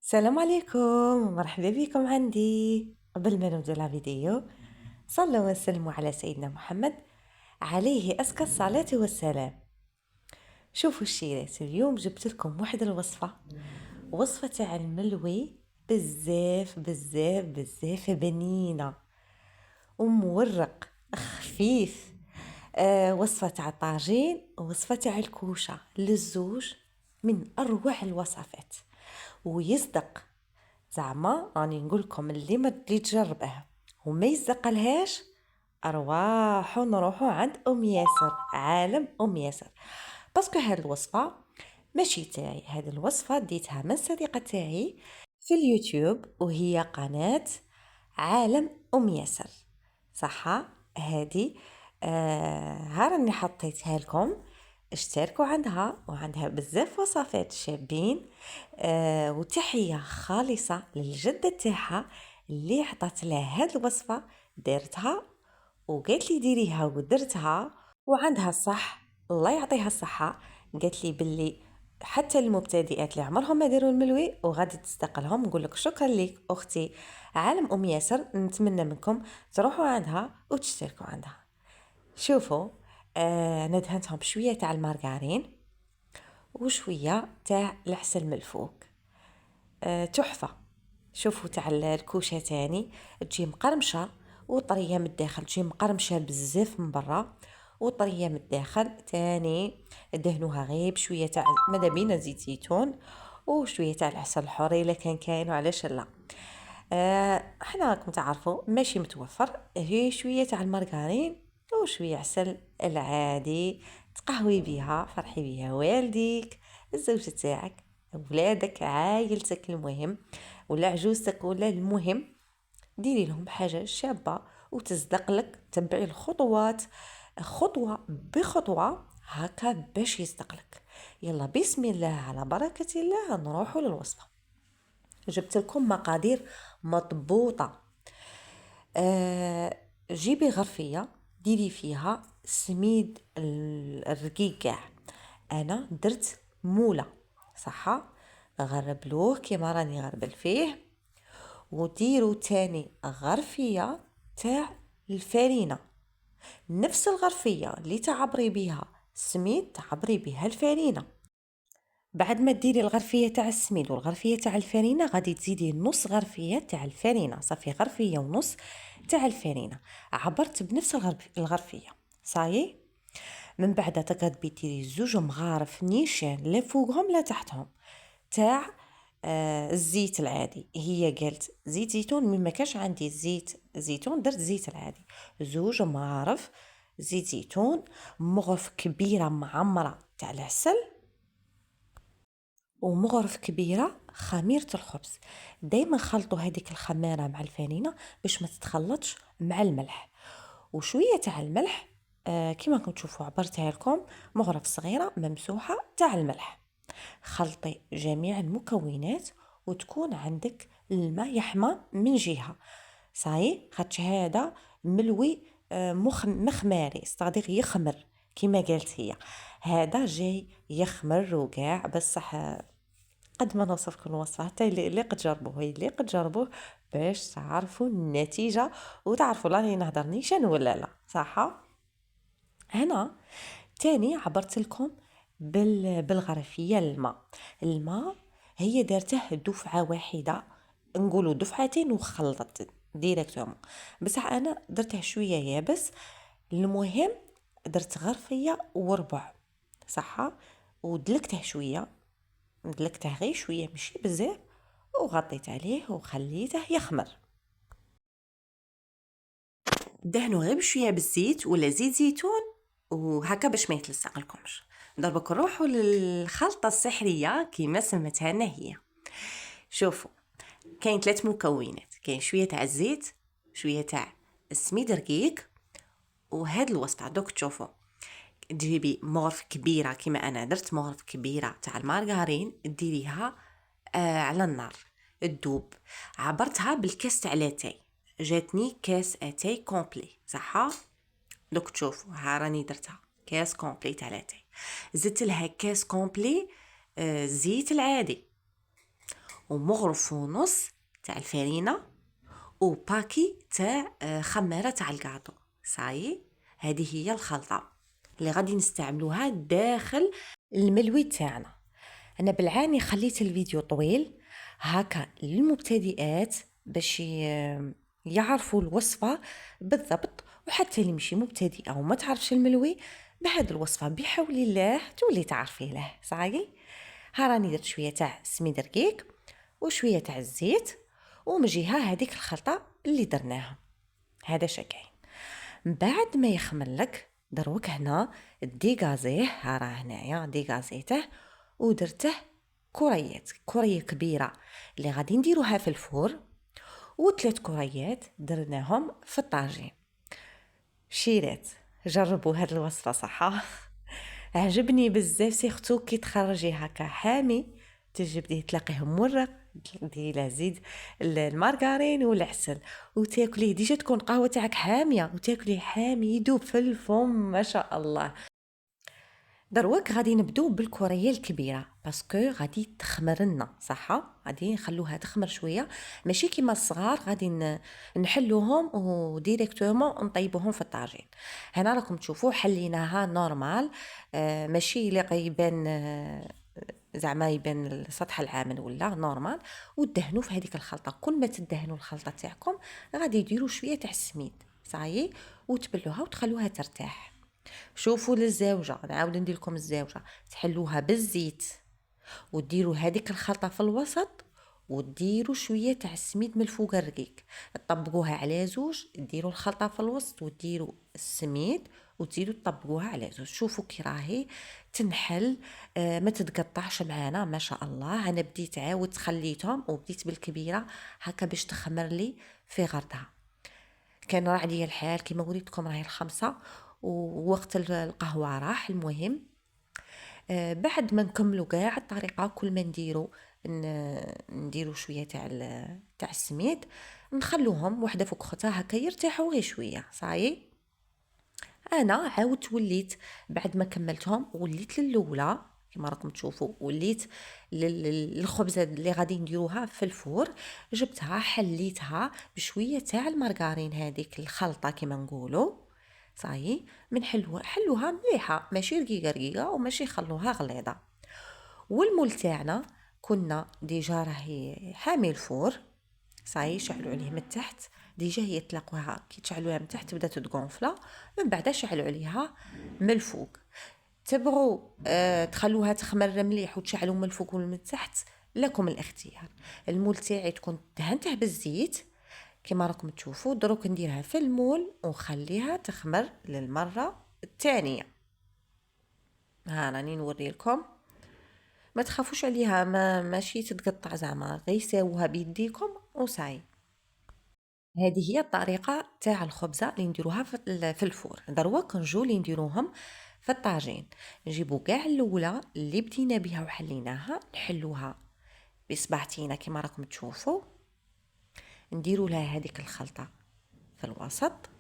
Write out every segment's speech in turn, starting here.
السلام عليكم ومرحبا بكم عندي. قبل ما نبدا لا فيديو صلوا وسلموا على سيدنا محمد عليه أزكى الصلاة والسلام. شوفوا الشيرات، اليوم جبت لكم واحد وصفة تاع الملوي بزاف بزاف بزاف بنينة ومورق خفيف. وصفة تاع الطاجين ووصفة تاع الكوشة للزوج من أروع الوصفات ويصدق. زعما راني نقول لكم اللي تجربه وما يزقلهاش ارواحوا نروحوا عند ام ياسر، عالم ام ياسر. باسكو هاد الوصفه ماشي تاعي، هاد الوصفه ديتها من صديقه تاعي في اليوتيوب وهي قناه عالم ام ياسر. صح هادي ها راني حطيتها لكم، اشتركوا عندها وعندها بزاف وصفات شابين. وتحية خالصة للجدة تاعها اللي عطات لها هاد الوصفة، دارتها وقالت لي ديريها ودرتها وعندها الصح. الله يعطيها الصحة. قالت لي باللي حتى المبتدئات اللي عمرهم ما داروا الملوي وغادي تستقلهم. نقول لك شكرا لك اختي عالم ام ياسر، نتمنى منكم تروحوا عندها وتشتركوا عندها. شوفوا، انا دهنتهم بشويه تاع المارغرين وشويه تاع العسل من الفوق. تحفه. شوفوا تاع الكوشه تاني تجي مقرمشه وطريه من الداخل، تجي مقرمشه بزاف من برا وطريه من الداخل تاني. دهنوها غير بشويه تاع ماذا بينا زيت زيتون وشويه تاع العسل الحر الا كان كاين، وعلاش لا. احنا راكم تعرفوا ماشي متوفر، هي شويه تاع المارغرين وشويه عسل العادي، تقهوي بيها، فرحي بيها والديك، الزوجة تاعك، ولادك، عائلتك، المهم ولا عجوزتك، ولا المهم ديري لهم حاجه شابه وتصدق لك. تبعي الخطوات خطوه بخطوه هكا باش يصدق لك. يلا بسم الله على بركه الله نروحوا للوصفه. جبت لكم مقادير مضبوطه. جيبي غرفيه ديري فيها سميد الرقيق كاع. انا درت موله، صح، غربلوه كيما راني غربل فيه. وديروا تاني غرفيه تاع الفارينه، نفس الغرفيه اللي تعبري بها السميد تعبري بها الفارينه. بعد ما ديري الغرفيه تاع السميد والغرفيه تاع الفارينه غادي تزيدي نص غرفيه تاع الفارينه، صافي غرفيه ونص تاع الفارينه. عبرت بنفس الغرفيه صايي. من بعد تقدري ديري زوج مغارف نيشان لا فوقهم لا تحتهم تاع الزيت العادي. هي قالت زيت زيتون، من ما كانش عندي زيت زيتون درت زيت العادي. زوج مغارف زيت زيتون، مغرف كبيره معمره تاع العسل، ومغرف كبيره خميره الخبز. دائما خلطوا هذيك الخميره مع الفانينه باش ما تتخلطش مع الملح. وشويه تاع الملح، كما راكم تشوفوا عبرتها لكم، مغرف صغيره ممسوحه تاع الملح. خلطي جميع المكونات وتكون عندك الماء يحمى من جهه. صاي خاطش هذا ملوي مخماري، استغدير يخمر كما قالت هي. هذا جاي يخمر وكاع بصح. قد ما نوصفكم الوصفه حتى اللي قد جربوه، اللي قد جربوه باش تعرفوا النتيجه وتعرفوا راني نهضر نيشان ولا لا، صح. هنا تاني عبرت لكم بالغرفيه الماء هي دارته دفعه واحده، نقولوا دفعتين وخلطت ديريكتومون، بصح انا درته شويه يابس. المهم درت غرفيه وربع، صح، ودلكته شويه، دلكته غير شويه ماشي بزاف، وغطيت عليه وخليته يخمر. دهنوا غير بشويه بالزيت ولا زيت زيتون وهكا باش ما يتلصق لكمش. دربك نروحوا للخلطه السحريه كيما سمتها لنا هي. شوفوا، كاين 3 مكونات، كاين شويه تاع الزيت، شويه تاع السميد رقيق، وهاد الوصفه دوك تشوفوا تجيبي مغرف كبيره كيما انا درت مغرف كبيره تاع المارغرين، ديريها على النار تدوب. عبرتها بالكاس تاع لاتاي، جاتني كاس اتاي كومبلي، صح. دوك تشوفوا ها راني درتها كاس كومبلي تاع لاتاي. زدت لها كاس كومبلي زيت العادي، ومغرف ونص تاع الفرينه وباكي تاع خماره تاع الكاطو. صاي هذه هي الخلطه اللي غادي نستعملوها داخل الملوي تاعنا. انا بالعاني خليت الفيديو طويل هكا للمبتدئات باش يعرفوا الوصفه بالضبط، وحتى اللي مشي مبتدئه وما تعرفش الملوي بهذه الوصفه بحول الله تولي تعرفي له. صاي ها راني درت شويه تاع سميد رقيق وشويه تاع الزيت، ومن جهه هذيك الخلطه اللي درناها. هذا شكاين بعد ما يخمر لك دروك هنا ديغازيه، ها راه هنايا ديغازيته ودرته كريه كبيره اللي غادي نديروها في الفور، و3 كريات درناهم في الطاجين. شيرات جربوا هاد الوصفه صح؟ عجبني بزاف، سيختو كي تخرجي هكا حامي تجبديه تلاقيه مرق، ديري زيد المارغرين والعسل وتاكليه ديجا تكون قهوه تاعك حاميه وتاكليه حامي يدوب في الفم ما شاء الله. دروك غادي نبدو بالكوريه الكبيره باسكو غادي تخمر لنا صح، غادي نخلوها تخمر شويه ماشي كيما الصغار غادي نحلوهم وديريكتومون نطيبوهم في الطاجين. هنا راكم تشوفوا حليناها نورمال، ماشي اللي يبان زعما يبان السطح العامل ولا نورمال، ودهنوا في هذيك الخلطه. كل ما تدهنوا الخلطه تاعكم غادي ديروا شويه تاع السميد صايي وتبلوها وتخلوها ترتاح. شوفوا للزاوجه نعاود ندير لكم الزاوجه تحلوها بالزيت وديروا هذيك الخلطه في الوسط وديروا شويه تاع السميد من الفوق الرقيق، تطبقوها على زوج، ديروا الخلطه في الوسط وديروا السميد وتزيدوا تطبقوها على زوج. شوفوا كي راهي تنحل ما تتقطعش معانا ما شاء الله. انا بديت عاود خليتهم وبديت بالكبيره هكا باش تخمر لي في غردها. كان راه عليا الحال كيما وريتكم راهي الخمسة ووقت القهوه راح. المهم بعد ما نكملوا كاع الطريقه كل ما نديروا شويه تاع السميد نخلوهم وحده فوق اختها هكا يرتاحوا غير شويه. صاي انا عاودت وليت بعد ما كملتهم وليت للاولى كما راكم تشوفوا، وليت للخبزه اللي غادي نديروها في الفور، جبتها حليتها بشويه تاع المارغرين هذيك الخلطه كما نقولوا. صاي من حلوها مليحه ماشي رقيقه وماشي خلوها غليظه. والمول تاعنا كنا ديجا راهي حامي الفور. صاي شعلوا عليه من تحت ديجا هي تلاقوها كي تشعلوها من تحت بدات تغونفلا، من بعد شعلوا عليها من الفوق. تبغوا تخلوها تخمر مليح وتشعلوا من الفوق ومن تحت لكم الاختيار. المول تاعي تكون دهنته بالزيت كما راكم تشوفوا. دروك نديرها في المول ونخليها تخمر للمره الثانيه. ها راني نوري لكم، ما تخافوش عليها ماشي تتقطع زعما غير ساووها بيديكم وصاي. هذه هي الطريقه تاع الخبزه اللي نديروها في الفور. دروك نجو اللي نديروهم في الطاجين. نجيبوا كاع الاولى اللي بدينا بها وحليناها نحلوها بصباعتينا كما راكم تشوفوا، نديروا لها هذيك الخلطه في الوسط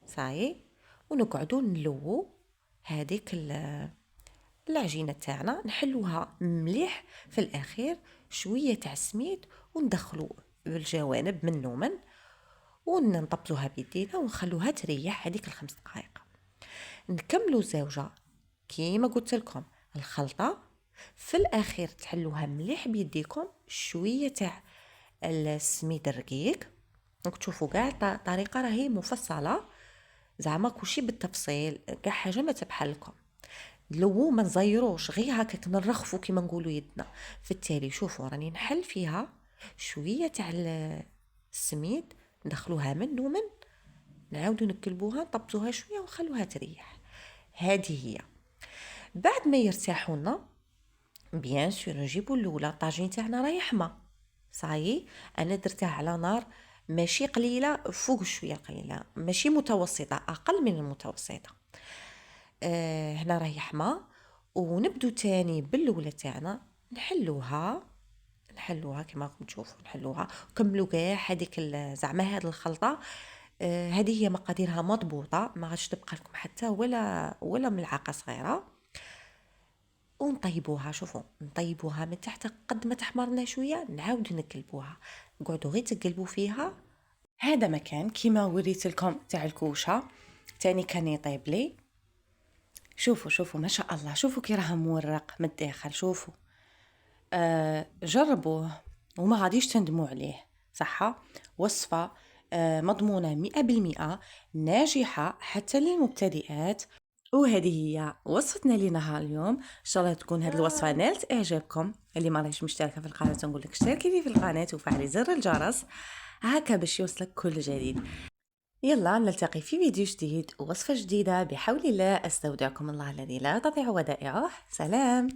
صاي، ونقعدوا نلووا هذيك العجينه تاعنا نحلوها مليح. في الاخير شويه تاع السميد وندخلوا بالجوانب من ونطبزوها بيدينا ونخلوها تريح هذيك 5 دقائق. نكملوا زوجه كيما قلت لكم الخلطه في الاخير تحلوها مليح بيديكم شويه تاع السميد الرقيق. راك تشوفوا كاع الطريقه راهي مفصله زعما كلشي بالتفصيل، كاع حاجه ما تبحال لكم. لو ما نزيروش غير هكاك نرخفوا كيما نقولوا يدنا. في التالي شوفوا راني نحل فيها شويه تاع السميد ندخلوها من نعاودوا نقلبوها نطبزوها شويه ونخلوها تريح. هذه هي. بعد ما يرتاحوا لنا بيان سور نجيبوا الاولى الطاجين تاعنا راهي حمى صاي. انا درتها على نار ماشي قليله فوق شويه قليله ماشي متوسطه اقل من المتوسطه. هنا راهي حمى. ونبدو تاني بالاولى تاعنا نحلوها كما راكم تشوفوا نحلوها وكملوا كاع هذيك زعما هذه الخلطه. هذه هي مقاديرها مضبوطه ما غاديش تبقى لكم حتى ولا ملعقه صغيره. ونطيبوها. شوفوا نطيبوها من تحت قد ما تحمرنا شويه نعاودو نقلبوها، نقعدو غير تقلبوا فيها. هذا مكان كيما وريت لكم تاع الكوشه تاني كان يطيب لي. شوفوا ما شاء الله، شوفوا كي راه مورق من الداخل. شوفوا جربوه وما غاديش تندموا عليه. صحة وصفة مضمونة 100%، ناجحة حتى للمبتدئات. وهذه هي وصفتنا لنهار اليوم. ان شاء الله تكون هذه الوصفة نالت اعجابكم. اللي ما راهيش مشتركة في القناة نقول لك اشتركي لي في القناة وفعلي زر الجرس هكا باش يوصلك كل جديد. يلا نلتقي في فيديو جديد ووصفة جديدة بحول الله. استودعكم الله الذي لا تضيع ودائعه. سلام.